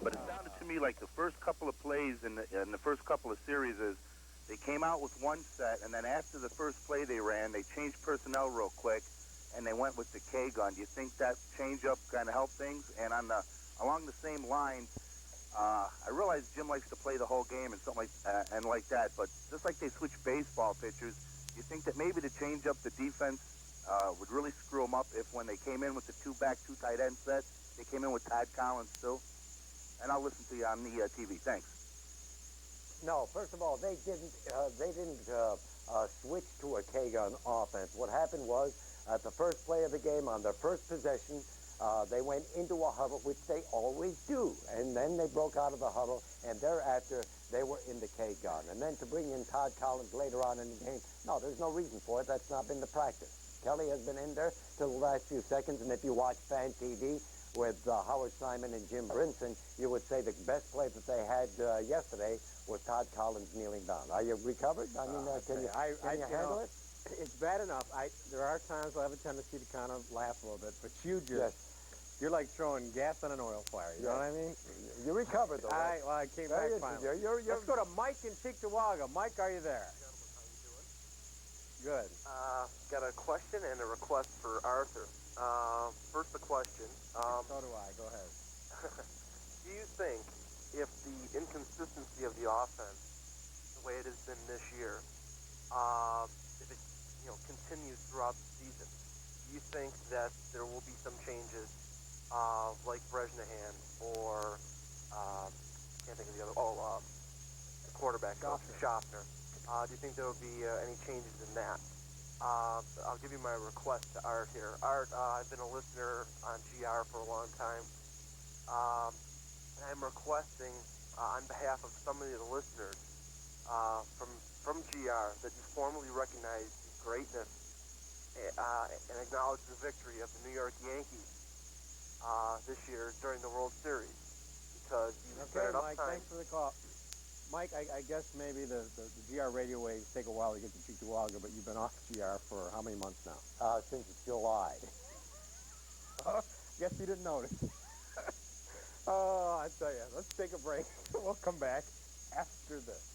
But it sounded to me like the first couple of plays in the first couple of series is they came out with one set, and then after the first play they ran, they changed personnel real quick, and they went with the K gun. Do you think that change-up kind of helped things? And along the same line, I realize Jim likes to play the whole game and something like that, but just like they switch baseball pitchers, do you think that maybe to change up the defense would really screw them up if when they came in with the two tight end set, they came in with Todd Collins too? And I'll listen to you on the TV. Thanks. No, first of all, they didn't switch to a K-gun offense. What happened was, at the first play of the game, on their first possession, they went into a huddle, which they always do. And then they broke out of the huddle, and thereafter, they were in the K-gun. And then to bring in Todd Collins later on in the game, no, there's no reason for it. That's not been the practice. Kelly has been in there till the last few seconds, and if you watch Fan TV with Howard Simon and Jim Brinson, you would say the best play that they had yesterday was Todd Collins kneeling down. Are you recovered? I mean, can you handle it? It's bad enough. There are times I have a tendency to kind of laugh a little bit, but you just, you're like throwing gas on an oil fire. You know what I mean? You recovered, though. I came back finally. Let's go to Mike in Cheektowaga. Mike, are you there? Good. Got a question and a request for Arthur. First, the question. So do I. Go ahead. Do you think if the inconsistency of the offense, the way it has been this year, if it continues throughout the season, do you think that there will be some changes, like Brezhnehan or can't think of the other. The quarterback coach Schaffner. Do you think there will be any changes in that? I'll give you my request to Art here. Art, I've been a listener on GR for a long time. And I'm requesting on behalf of some of the listeners from GR that you formally recognize the greatness and acknowledge the victory of the New York Yankees this year during the World Series. Because you spent enough Mike, time. thanks for the call. Mike, I guess maybe the GR radio waves take a while to get to Cheektowaga, but you've been off GR for how many months now? Since July. Guess you didn't notice. Oh, I tell you, let's take a break. We'll come back after this.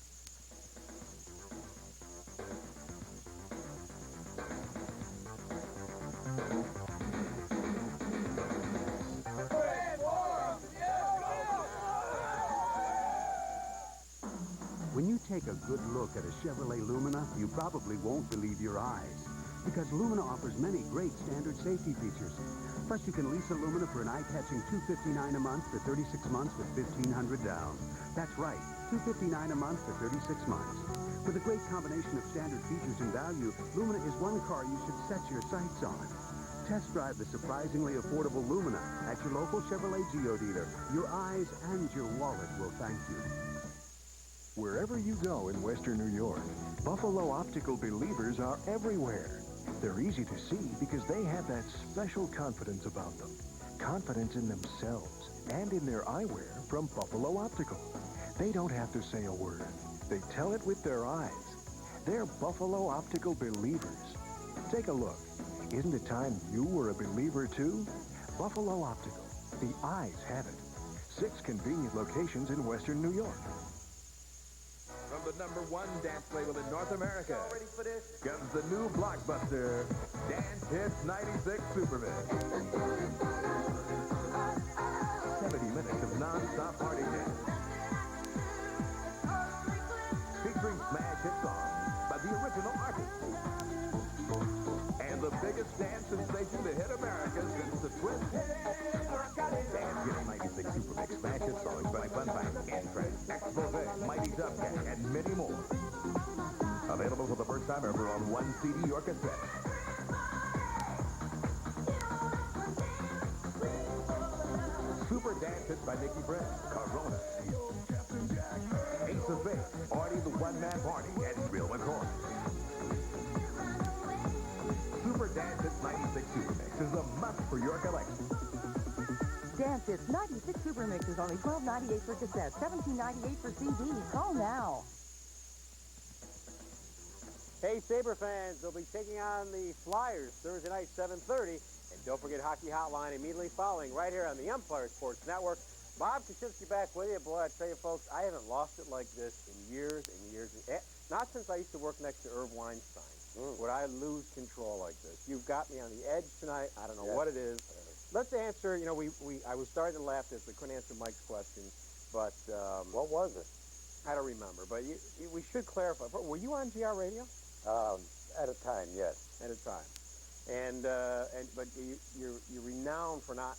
When you take a good look at a Chevrolet Lumina, you probably won't believe your eyes. Because Lumina offers many great standard safety features. Plus, you can lease a Lumina for an eye-catching $259 a month for 36 months with $1,500 down. That's right, $259 a month for 36 months. With a great combination of standard features and value, Lumina is one car you should set your sights on. Test drive the surprisingly affordable Lumina at your local Chevrolet Geo dealer. Your eyes and your wallet will thank you. Wherever you go in Western New York, Buffalo Optical believers are everywhere. They're easy to see because they have that special confidence about them. Confidence in themselves and in their eyewear from Buffalo Optical. They don't have to say a word. They tell it with their eyes. They're Buffalo Optical believers. Take a look. Isn't it time you were a believer too? Buffalo Optical. The eyes have it. 6 convenient locations in Western New York. From the #1 dance label in North America comes the new blockbuster, Dance Hits 96 Supermix. 70 minutes of non-stop party dance. Featuring smash hit songs by the original artists. And the biggest dance sensation to hit America since the Twist. Dance Hits 96 Supermix, smash hit songs by Fun Fact, Entrance, Expose, Mighty Tough Cat, and many more. Available for the first time ever on one CD or cassette. Super Dance Hits by Nicky Brent, Corona, Ace of Base, Artie the One-Man Party, and Bill McCoy. Super Dance Hits 96 Supermix is a must for your collection. Dance Hits 96 Supermix is only $12.98 for cassette, $17.98 for CD. Call now. Hey, Sabre fans, they'll be taking on the Flyers Thursday night, 7:30. And don't forget Hockey Hotline immediately following right here on the Empire Sports Network. Bob Kaczynski back with you. Boy, I tell you, folks, I haven't lost it like this in years and years. Not since I used to work next to Irv Weinstein would I lose control like this. You've got me on the edge tonight. I don't know what it is. Let's answer, you know, I was starting to laugh this. We couldn't answer Mike's question, but... what was it? I don't remember, but we should clarify. Were you on GR Radio? At a time, yes. At a time. But you're renowned for not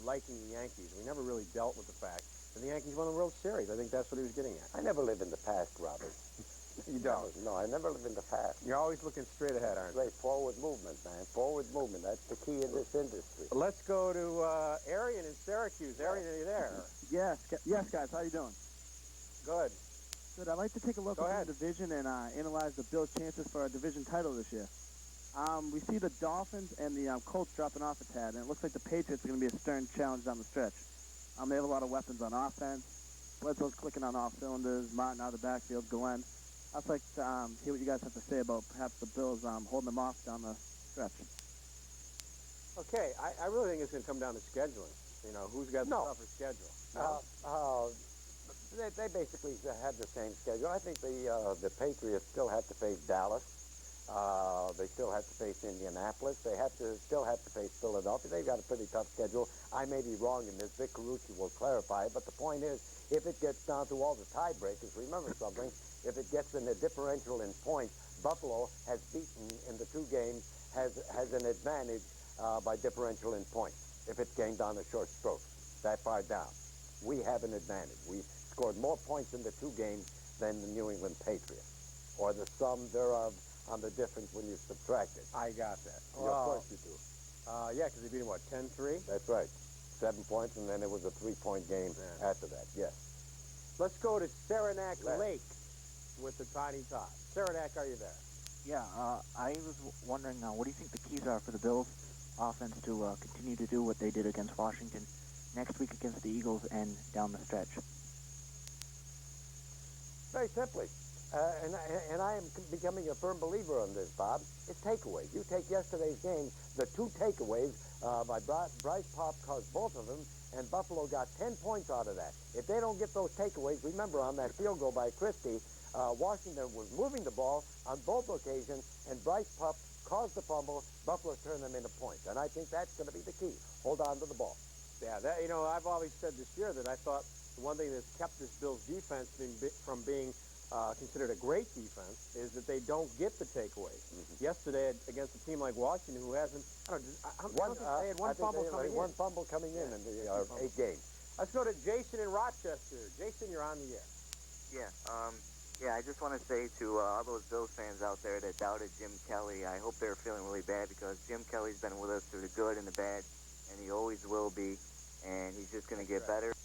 liking the Yankees. We never really dealt with the fact that the Yankees won the World Series. I think that's what he was getting at. I never live in the past, Robert. You don't? No, I never live in the past. You're always looking straight ahead, aren't you? Straight forward movement, man. Forward movement. That's the key in this industry. Let's go to Arion in Syracuse. Arion, are you there? Yes, guys. How you doing? Good. Good. I'd like to take a look at the division and analyze the Bills' chances for a division title this year. We see the Dolphins and the Colts dropping off a tad, and it looks like the Patriots are going to be a stern challenge down the stretch. They have a lot of weapons on offense. Bledsoe's clicking on all cylinders. Martin out of the backfield. Glenn. I'd like to hear what you guys have to say about perhaps the Bills holding them off down the stretch. Okay, I really think it's going to come down to scheduling. You know, who's got the tougher schedule? They basically have the same schedule. I think the Patriots still have to face Dallas. They still have to face Indianapolis. They still have to face Philadelphia. They've got a pretty tough schedule. I may be wrong in this. Vic Carucci will clarify it. But the point is, if it gets down to all the tiebreakers, remember something, if it gets in a differential in points, Buffalo has beaten in the two games, has an advantage by differential in points. If it came down to short strokes, that far down. We have an advantage. We scored more points in the two games than the New England Patriots, or the sum thereof on the difference when you subtract it. I got that. Of course you do. Yeah, because they beat him, what, 10-3? That's right. 7 points, and then it was a 3-point game after that, yes. Let's go to Saranac Lake with the Tiny Tot. Saranac, are you there? Yeah, I was wondering, what do you think the keys are for the Bills' offense to continue to do what they did against Washington next week against the Eagles and down the stretch? Very simply. And I am becoming a firm believer on this, Bob. It's takeaways. You take yesterday's game, the two takeaways by Bryce Pop caused both of them, and Buffalo got 10 points out of that. If they don't get those takeaways, remember on that field goal by Christie, Washington was moving the ball on both occasions, and Bryce Pop caused the fumble. Buffalo turned them into points, and I think that's going to be the key. Hold on to the ball. Yeah, you know, I've always said this year that I thought the one thing that's kept this Bills defense from being considered a great defense is that they don't get the takeaways. Yesterday against a team like Washington, who hasn't, I don't think they had one fumble coming in. One fumble coming in the 8 games. Let's go to Jason in Rochester. Jason, you're on the air. Yeah, I just want to say to all those Bills fans out there that doubted Jim Kelly, I hope they're feeling really bad because Jim Kelly's been with us through the good and the bad, and he always will be, and he's just going to get better.